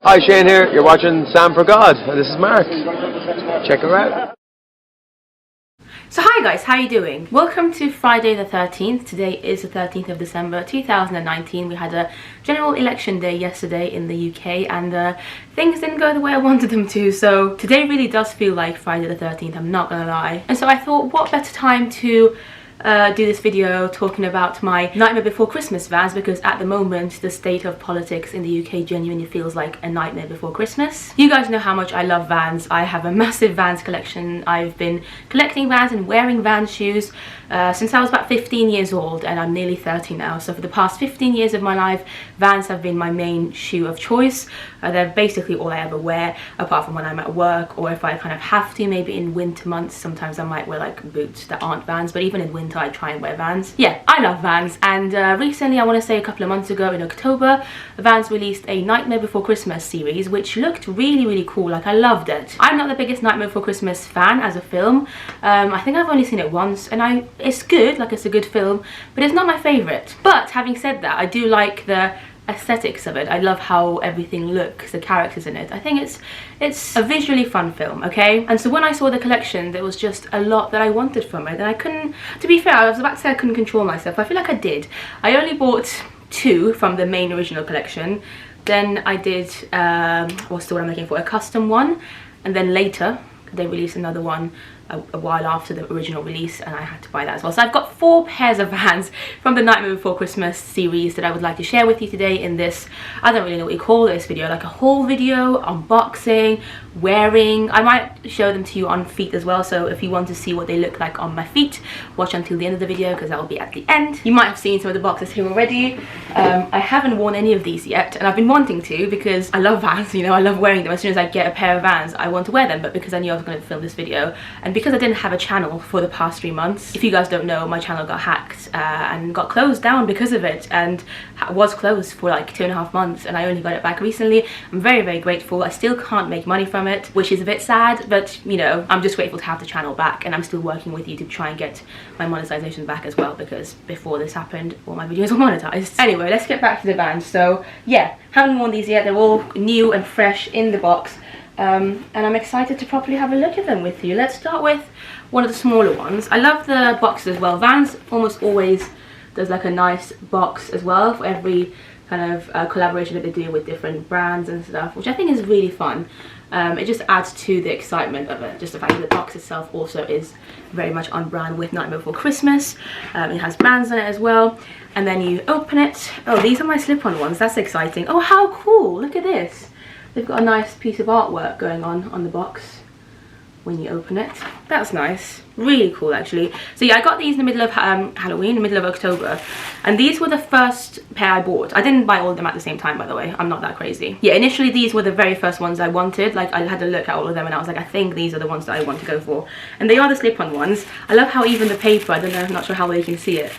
Hi, Shane here. You're watching Sam for God, and this is Mark. Check her out. So hi guys, how are you doing? Welcome to Friday the 13th. Today is the 13th of December 2019. We had a general election day yesterday in the UK and things didn't go the way I wanted them to. So today really does feel like Friday the 13th, I'm not gonna lie. And so I thought, what better time to do this video talking about my Nightmare Before Christmas vans, because at the moment the state of politics in the UK genuinely feels like a nightmare before Christmas. You guys know how much I love Vans. I have a massive Vans collection. I've been collecting Vans and wearing Vans shoes since I was about 15 years old, and I'm nearly 30 now. So for the past 15 years of my life, Vans have been my main shoe of choice. They're basically all I ever wear, apart from when I'm at work, or if I kind of have to, maybe in winter months. Sometimes I might wear like boots that aren't Vans, but even in winter I try and wear Vans. Yeah, I love Vans. And recently, I want to say a couple of months ago in October, Vans released a Nightmare Before Christmas series, which looked really cool. Like, I loved it. I'm not the biggest Nightmare Before Christmas fan as a film. I think I've only seen it once, and it's good, like it's a good film, but it's not my favorite. But having said that, I do like the aesthetics of it. I love how everything looks, the characters in it. I think it's a visually fun film, okay? And so when I saw the collection, there was just a lot that I wanted from it, and I couldn't, to be fair, I was about to say I couldn't control myself. I feel like I did. I only bought 2 from the main original collection. Then I did, what's the word I'm looking for, a custom one, and then later they released another one a while after the original release, and I had to buy that as well. So I've got 4 pairs of Vans from the Nightmare Before Christmas series that I would like to share with you today in this, I don't really know what you call this video, like a haul video, unboxing, wearing. I might show them to you on feet as well, so if you want to see what they look like on my feet, watch until the end of the video, because that will be at the end. You might have seen some of the boxes here already. I haven't worn any of these yet, and I've been wanting to, because I love Vans, you know, I love wearing them. As soon as I get a pair of Vans, I want to wear them, but because I knew I was going to film this video, and because I didn't have a channel for the past 3 months. If you guys don't know, my channel got hacked and got closed down because of it, and was closed for like 2.5 months, and I only got it back recently. I'm very grateful. I still can't make money from it, which is a bit sad, but you know, I'm just grateful to have the channel back, and I'm still working with you to try and get my monetization back as well, because before this happened, all my videos were monetized. Anyway, let's get back to the Vans. So yeah, haven't worn these yet. They're all new and fresh in the box. And I'm excited to properly have a look at them with you. Let's start with one of the smaller ones. I love the boxes as well. Vans almost always does like a nice box as well for every kind of collaboration that they do with different brands and stuff, which I think is really fun. It just adds to the excitement of it. Just the fact that the box itself also is very much on brand with Nightmare Before Christmas. It has brands on it as well. And then you open it. Oh, these are my slip-on ones. That's exciting. Oh, how cool. Look at this. They've got a nice piece of artwork going on the box when you open it. That's nice. Really cool, actually. So yeah, I got these in the middle of Halloween, the middle of October, and these were the first pair I bought. I didn't buy all of them at the same time, by the way. I'm not that crazy. Yeah, initially these were the very first ones I wanted. Like, I had a look at all of them and I was like, I think these are the ones that I want to go for. And they are the slip-on ones. I love how even the paper, I don't know, I'm not sure how well you can see it,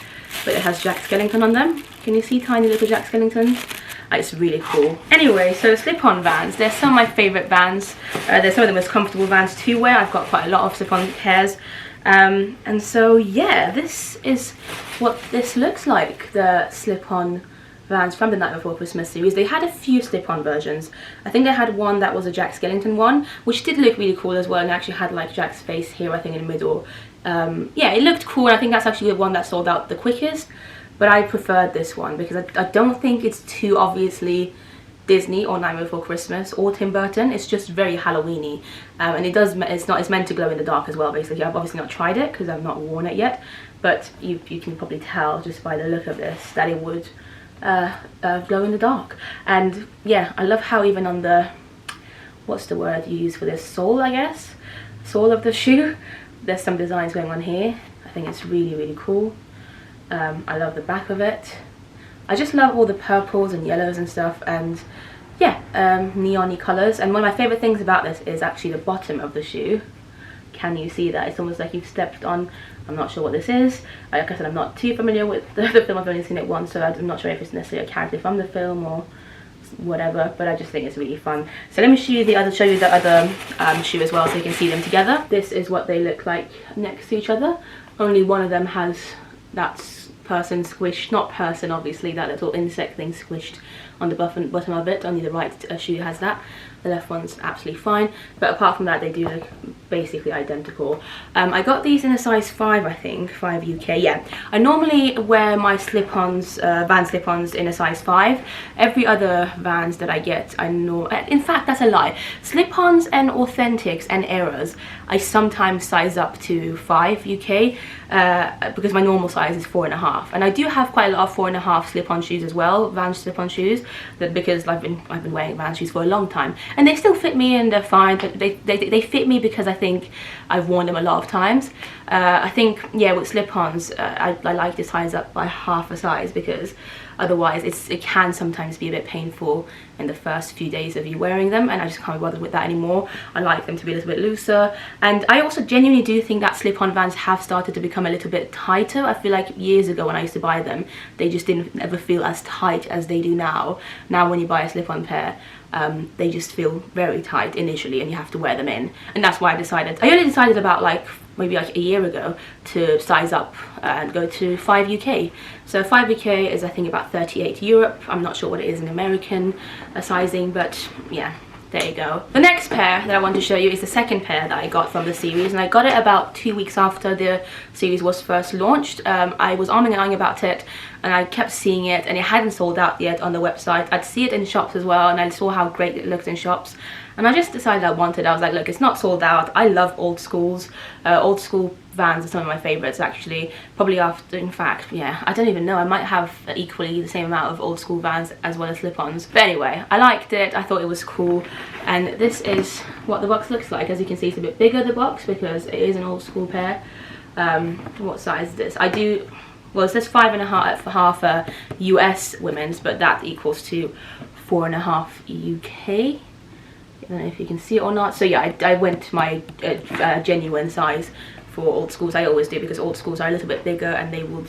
but it has Jack Skellington on them. Can you see tiny little Jack Skellingtons? It's really cool. Anyway, so slip-on Vans. They're some of my favourite Vans. They're some of the most comfortable Vans to wear. I've got quite a lot of slip-on pairs. And so, yeah, this is what this looks like, the slip-on Vans from the Night Before Christmas series. They had a few slip-on versions. I think they had one that was a Jack Skellington one, which did look really cool as well, and actually had like Jack's face here, I think, in the middle. Yeah, it looked cool. I think that's actually the one that sold out the quickest. But I preferred this one because I don't think it's too obviously Disney or Nightmare Before Christmas or Tim Burton. It's just very Halloween-y, and it's meant to glow in the dark as well. Basically, I've obviously not tried it because I've not worn it yet, but you can probably tell just by the look of this that it would glow in the dark. And yeah, I love how even on the, what's the word you use for this, sole, I guess, sole of the shoe, there's some designs going on here. I think it's really cool. I love the back of it. I just love all the purples and yellows and stuff, and yeah, neon-y colours. And one of my favourite things about this is actually the bottom of the shoe. Can you see that? It's almost like you've stepped on, I'm not sure what this is. Like I said, I'm not too familiar with the film. I've only seen it once, so I'm not sure if it's necessarily a character from the film or whatever, but I just think it's really fun. So let me show you the other shoe as well, so you can see them together. This is what they look like next to each other. Only one of them has that person squished, not person obviously, that little insect thing squished on the bottom of it. Only the right shoe has that. The left one's absolutely fine, but apart from that they do look basically identical. I got these in a size 5, I think, 5 UK. Yeah, I normally wear my slip-ons, Vans slip-ons in a size 5. Every other Vans that I get, I know, in fact that's a lie, slip-ons and authentics and errors I sometimes size up to 5 UK, because my normal size is 4.5, and I do have quite a lot of 4.5 slip-on shoes as well, Vans slip-on shoes, that because I've been wearing Vans shoes for a long time, and they still fit me and they're fine, but they fit me because I think I've worn them a lot of times. I think, yeah, with slip-ons I like to size up by half a size, because otherwise it can sometimes be a bit painful in the first few days of you wearing them, and I just can't be bothered with that anymore. I like them to be a little bit looser, and I also genuinely do think that slip-on Vans have started to become a little bit tighter. I feel like years ago when I used to buy them, they just didn't ever feel as tight as they do now. Now when you buy a slip-on pair, they just feel very tight initially, and you have to wear them in, and that's why I only decided about like maybe like a year ago to size up and go to 5 UK. So 5 UK is I think about 38 Europe. I'm not sure what it is in American sizing, but yeah, there you go. The next pair that I want to show you is the second pair that I got from the series, and I got it about 2 weeks after the series was first launched. I was arming and ahhing about it, and I kept seeing it, and it hadn't sold out yet on the website. I'd see it in shops as well, and I saw how great it looked in shops, and I just decided I wanted. I was like, look, it's not sold out. I love old schools. Old school Vans are some of my favorites actually, probably after, in fact, yeah, I don't even know, I might have equally the same amount of old school Vans as well as slip-ons. But anyway, I liked it, I thought it was cool, and this is what the box looks like. As you can see, it's a bit bigger, the box, because it is an old school pair. What size is this? Well, it says 5.5 US women's, but that equals to 4.5 UK. I don't know if you can see it or not. So yeah, I went to my genuine size for old schools. I always do, because old schools are a little bit bigger and they will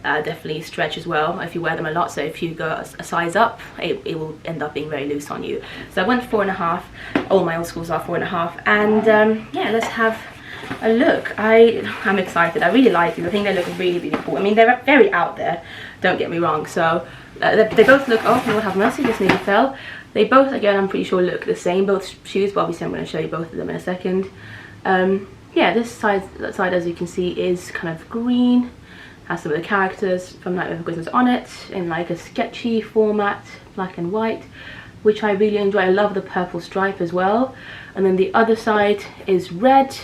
definitely stretch as well if you wear them a lot. So if you go a size up, it will end up being very loose on you. So I went 4.5. All my old schools are 4.5, and yeah, let's have a look. I'm excited. I really like these. I think they look really, really cool. I mean, they're very out there, don't get me wrong. So they both look, oh Lord have mercy, this nearly fell. They both, again, I'm pretty sure look the same, both shoes, but obviously I'm going to show you both of them in a second. Yeah, this side, as you can see, is kind of green, has some of the characters from Nightmare Before Christmas on it in like a sketchy format, black and white, which I really enjoy. I love the purple stripe as well. And then the other side is red.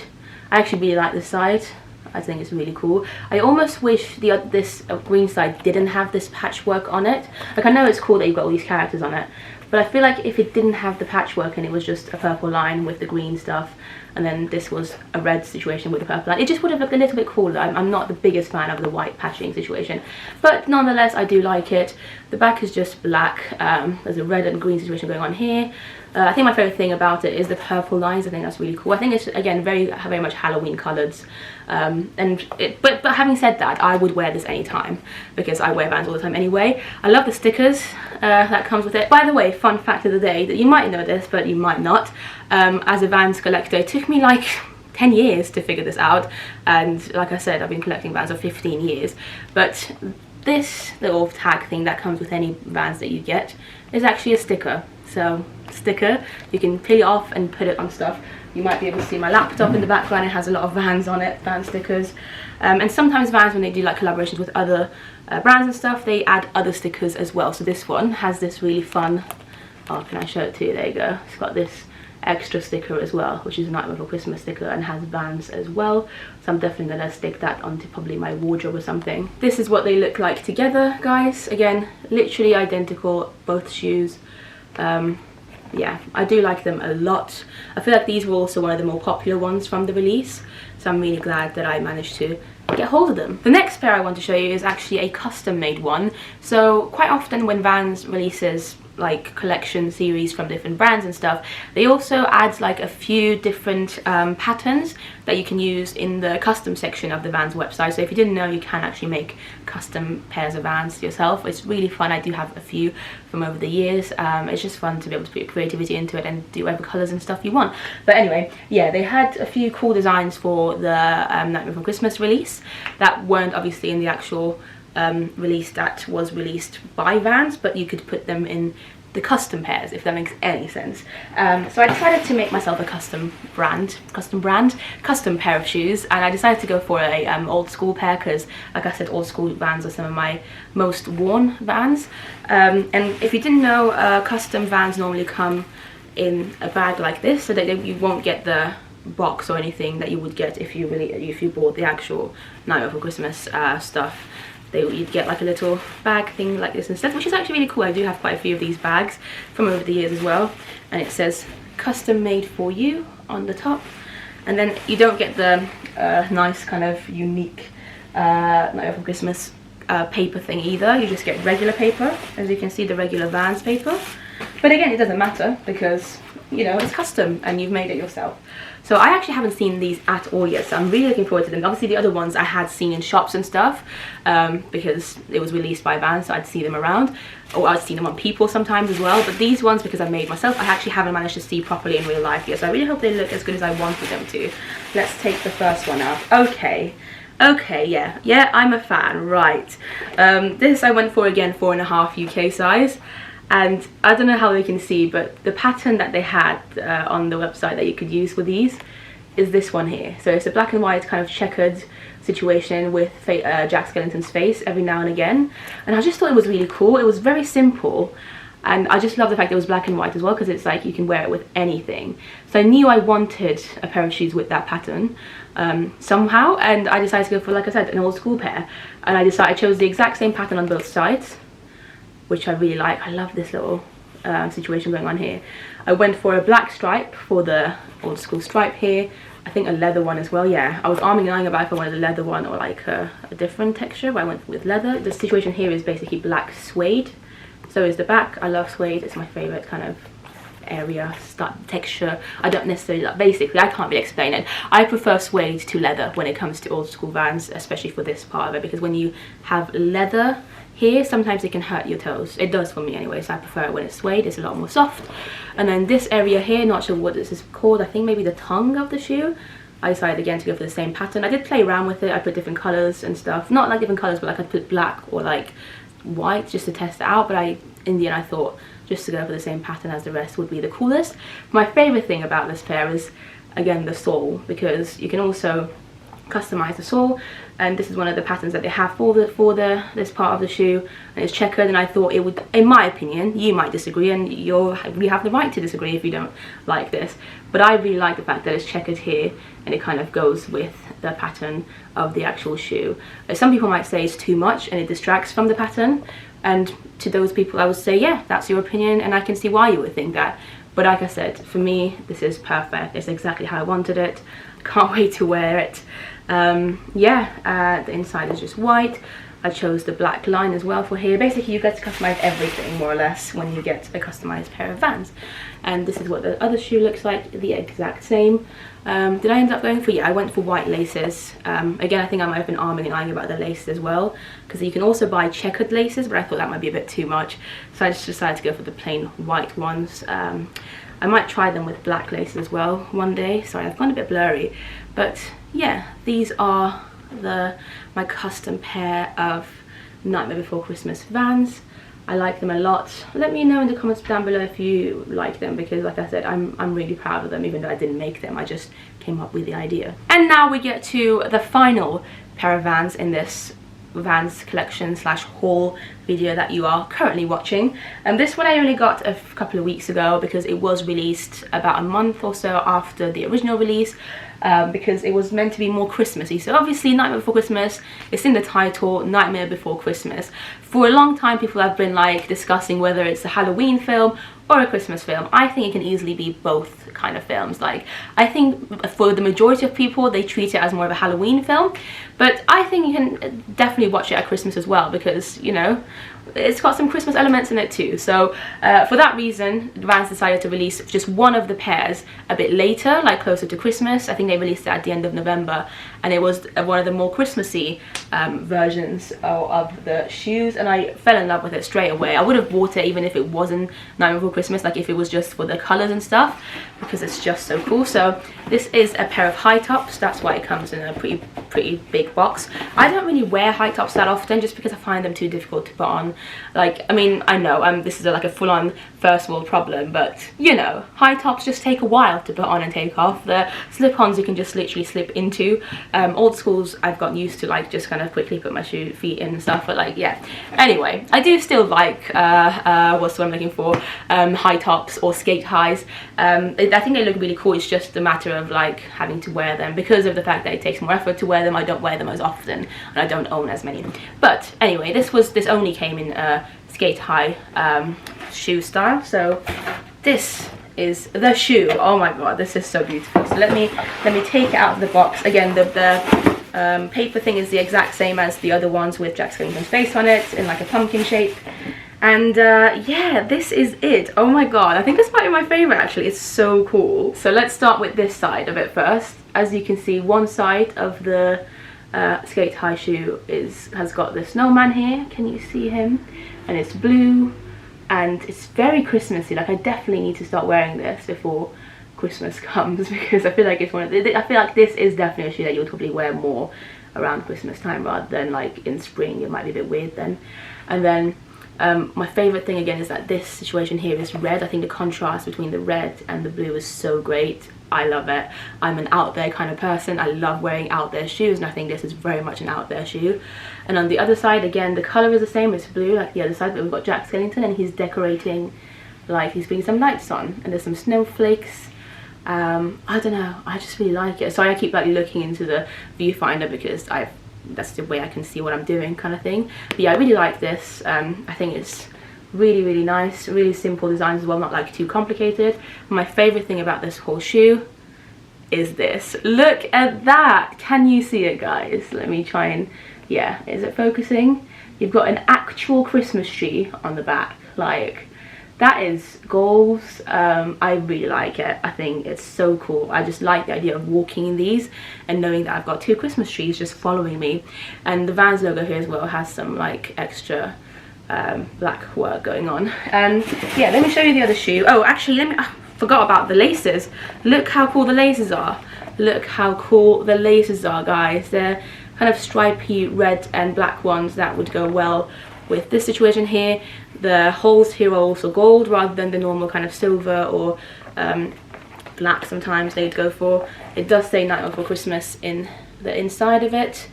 I actually really like this side. I think it's really cool. I almost wish this green side didn't have this patchwork on it. Like, I know it's cool that you've got all these characters on it, but I feel like if it didn't have the patchwork and it was just a purple line with the green stuff, and then this was a red situation with the purple line, it just would have looked a little bit cooler. I'm not the biggest fan of the white patching situation, but nonetheless I do like it. The back is just black. There's a red and green situation going on here. I think my favourite thing about it is the purple lines. I think that's really cool. I think it's, again, very much Halloween colours. But having said that, I would wear this anytime, because I wear Vans all the time anyway. I love the stickers that comes with it. By the way, fun fact of the day, that you might know this, but you might not. As a Vans collector, it took me like 10 years to figure this out, and like I said, I've been collecting Vans for 15 years. But this little tag thing that comes with any Vans that you get is actually a sticker. So, sticker, you can peel it off and put it on stuff. You might be able to see my laptop in the background. It has a lot of Vans on it, Vans stickers. And sometimes Vans, when they do like collaborations with other brands and stuff, they add other stickers as well. So this one has this really fun, oh, can I show it to you? There you go. It's got this extra sticker as well, which is a Nightmare Before Christmas sticker, and has Vans as well. So I'm definitely gonna stick that onto probably my wardrobe or something. This is what they look like together, guys. Again, literally identical, both shoes. Yeah, I do like them a lot. I feel like these were also one of the more popular ones from the release, so I'm really glad that I managed to get hold of them. The next pair I want to show you is actually a custom made one. So quite often when Vans releases like collection series from different brands and stuff, they also add like a few different patterns that you can use in the custom section of the Vans website. So if you didn't know, you can actually make custom pairs of Vans yourself. It's really fun. I do have a few from over the years. It's just fun to be able to put your creativity into it and do whatever colours and stuff you want. But anyway, yeah, they had a few cool designs for the Nightmare Before Christmas release that weren't obviously in the actual release that was released by Vans, but you could put them in the custom pairs, if that makes any sense. So I decided to make myself a custom pair of shoes, and I decided to go for a old school pair because, like I said, old school Vans are some of my most worn Vans. And if you didn't know, custom Vans normally come in a bag like this, so that you won't get the box or anything that you would get if you bought the actual Night Before Christmas stuff. You'd get like a little bag thing like this instead, which is actually really cool. I do have quite a few of these bags from over the years as well, and it says custom made for you on the top. And then you don't get the nice kind of unique Night Before Christmas paper thing either. You just get regular paper, as you can see, the regular Vans paper. But again, it doesn't matter because, you know, it's custom and you've made it yourself. So I actually haven't seen these at all yet, so I'm really looking forward to them. Obviously the other ones I had seen in shops and stuff, because it was released by Vans, so I'd see them around, or I'd see them on people sometimes as well. But these ones, because I made myself, I actually haven't managed to see properly in real life yet, so I really hope they look as good as I wanted them to. Let's take the first one out. Okay, yeah, I'm a fan, right. This I went for, again, 4.5 UK size. And I don't know how they can see, but the pattern that they had on the website that you could use with these is this one here. So it's a black and white kind of checkered situation with Jack Skellington's face every now and again. And I just thought it was really cool. It was very simple. And I just love the fact it was black and white as well, because it's like you can wear it with anything. So I knew I wanted a pair of shoes with that pattern somehow. And I decided to go for, like I said, an old school pair. And I chose the exact same pattern on both sides, which I really like. I love this little situation going on here. I went for a black stripe for the old school stripe here. I think a leather one as well, yeah. I was arming and eyeing about if I wanted a leather one or like a different texture, but I went with leather. The situation here is basically black suede. So is the back. I love suede. It's my favorite kind of area, texture. I don't necessarily like, basically, I can't really explain it. I prefer suede to leather when it comes to old school Vans, especially for this part of it, because when you have leather here, sometimes it can hurt your toes. It does for me anyway, so I prefer it when it's suede. It's a lot more soft. And then this area here, not sure what this is called. I think maybe the tongue of the shoe. I decided again to go for the same pattern. I did play around with it. I put different colors and stuff. Not like different colors, but like I put black or like white just to test it out. But in the end, I thought just to go for the same pattern as the rest would be the coolest. My favorite thing about this pair is, again, the sole, because you can also customize the sole, and this is one of the patterns that they have for this part of the shoe, and it's checkered. And I thought it would, in my opinion, you might disagree, and you have the right to disagree if you don't like this, but I really like the fact that it's checkered here and it kind of goes with the pattern of the actual shoe. Some people might say it's too much and it distracts from the pattern, and to those people I would say, yeah, that's your opinion and I can see why you would think that. But like I said, for me, this is perfect. It's exactly how I wanted it. Can't wait to wear it. The inside is just white. I chose the black line as well for here. Basically, you get to customize everything more or less when you get a customized pair of Vans. And this is what the other shoe looks like, the exact same. Did I end up going for, yeah, I went for white laces. Again, I think I might have been arming and eyeing about the laces as well, because you can also buy checkered laces, but I thought that might be a bit too much. So I just decided to go for the plain white ones. I might try them with black laces as well one day. Sorry, I've gone a bit blurry. But yeah, these are my custom pair of Nightmare Before Christmas Vans. I like them a lot. Let me know in the comments down below if you like them, because like I said, I'm really proud of them, even though I didn't make them. I just came up with the idea. And now we get to the final pair of Vans in this Vans collection / haul video that you are currently watching. And this one I only got a couple of weeks ago, because it was released about a month or so after the original release, because it was meant to be more Christmassy. So obviously Nightmare Before Christmas, it's in the title, Nightmare Before Christmas. For a long time people have been like discussing whether it's a Halloween film or a Christmas film. I think it can easily be both kind of films. Like, I think for the majority of people they treat it as more of a Halloween film, but I think you can definitely watch it at Christmas as well, because, you know, it's got some Christmas elements in it too. So for that reason, Vans decided to release just one of the pairs a bit later, like closer to Christmas. I think they released it at the end of November, and it was one of the more Christmassy versions of the shoes, and I fell in love with it straight away. I would have bought it even if it wasn't Nightmare Before Christmas, like if it was just for the colors and stuff, because it's just so cool. So this is a pair of high tops. That's why it comes in a pretty big box. I don't really wear high tops that often, just because I find them too difficult to put on. Like, I mean, I know this is like a full-on first world problem, but you know, high tops just take a while to put on and take off. The slip-ons you can just literally slip into. Old schools I've gotten used to, like, just kind of quickly put my feet in and stuff, but like, yeah. Anyway, I do still like what's what I'm looking for, high tops or skate highs. I think they look really cool. It's just a matter of like having to wear them because of the fact that it takes more effort to wear them. I don't wear them as often, and I don't own as many. But anyway, this only came in skate high shoe style. So this is the shoe. Oh my god, this is so beautiful. So let me take it out of the box. Again, the paper thing is the exact same as the other ones with Jack Skellington's face on it in like a pumpkin shape. And yeah, this is it. Oh my god, I think this might be my favorite actually. It's so cool. So let's start with this side of it first. As you can see, one side of the skate high shoe has got the snowman here. Can you see him? And it's blue and it's very Christmassy. Like, I definitely need to start wearing this before Christmas comes, because I feel like it's I feel like this is definitely a shoe that you'll probably wear more around Christmas time rather than like in spring. It might be a bit weird then. And then my favorite thing again is that this situation here is red. I think the contrast between the red and the blue is so great. I love it. I'm an out there kind of person. I love wearing out there shoes, and I think this is very much an out there shoe. And on the other side, again, the color is the same. It's blue like the other side, but we've got Jack Skellington, and he's decorating, like he's putting some lights on, and there's some snowflakes. I don't know, I just really like it. Sorry, I keep like looking into the viewfinder because that's the way I can see what I'm doing, kind of thing. But yeah, I really like this. I think it's really nice, really simple designs as well, not like too complicated. My favorite thing about this whole shoe is this. Look at that. Can you see it, guys? Let me try and, yeah, is it focusing? You've got an actual Christmas tree on the back. Like, that is goals. I really like it. I think it's so cool. I just like the idea of walking in these and knowing that I've got two Christmas trees just following me. And the Vans logo here as well has some like extra black work going on. And yeah, let me show you the other shoe. Oh, actually, I forgot about the laces. Look how cool the laces are. Look how cool the laces are, guys. They're kind of stripy red and black ones that would go well with this situation here. The holes here are also gold rather than the normal kind of silver or black sometimes they'd go for. It does say Nightmare Before Christmas in the inside of it.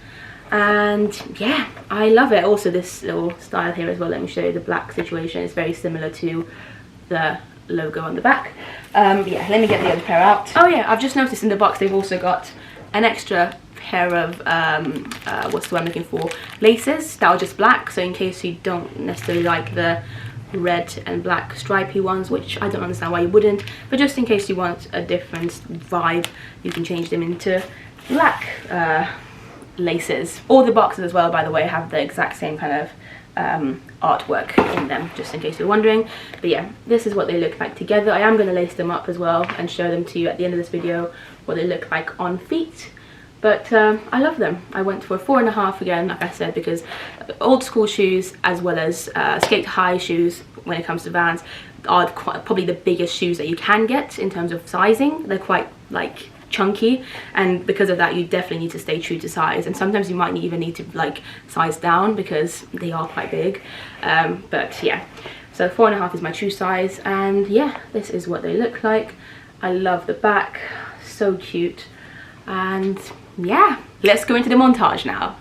And yeah, I love it. Also, this little style here as well, let me show you the black situation. It's very similar to the logo on the back. Yeah, let me get the other pair out. Oh yeah, I've just noticed in the box they've also got an extra pair of what's the one I'm looking for, laces that are just black, so in case you don't necessarily like the red and black stripy ones, which I don't understand why you wouldn't, but just in case you want a different vibe, you can change them into black laces. All the boxes as well, by the way, have the exact same kind of artwork in them, just in case you're wondering. But yeah, this is what they look like together. I am going to lace them up as well and show them to you at the end of this video what they look like on feet. But I love them. I went for a 4.5 again, like I said, because old school shoes as well as skate high shoes when it comes to Vans are probably the biggest shoes that you can get in terms of sizing. They're quite like chunky, and because of that you definitely need to stay true to size, and sometimes you might even need to like size down because they are quite big. But yeah, so 4.5 is my true size, and yeah, this is what they look like. I love the back, so cute. And yeah, let's go into the montage now.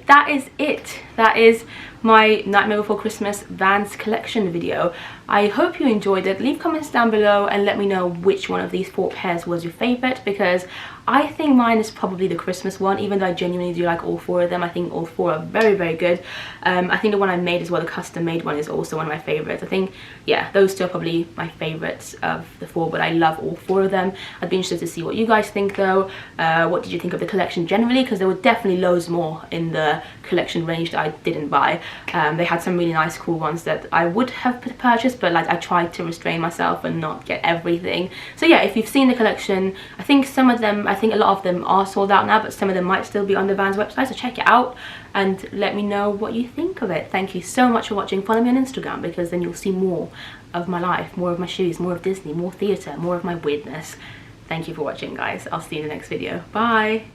that is it. That is my Nightmare Before Christmas Vans collection video. I hope you enjoyed it. Leave comments down below and let me know which one of these 4 pairs was your favorite, because I think mine is probably the Christmas one, even though I genuinely do like all 4 of them. I think all 4 are very, very good. I think the one I made as well, the custom made one, is also one of my favorites. I think, yeah, those 2 are probably my favorites of the 4, but I love all 4 of them. I'd be interested to see what you guys think though. What did you think of the collection generally? Because there were definitely loads more in the collection range that I didn't buy. They had some really nice cool ones that I would have purchased, but like I tried to restrain myself and not get everything. So yeah, if you've seen the collection, I think some of them, I think a lot of them are sold out now, but some of them might still be on the Vans website, so check it out and let me know what you think of it. Thank you so much for watching. Follow me on Instagram, because then you'll see more of my life, more of my shoes, more of Disney, more theatre, more of my weirdness. Thank you for watching, guys. I'll see you in the next video. Bye.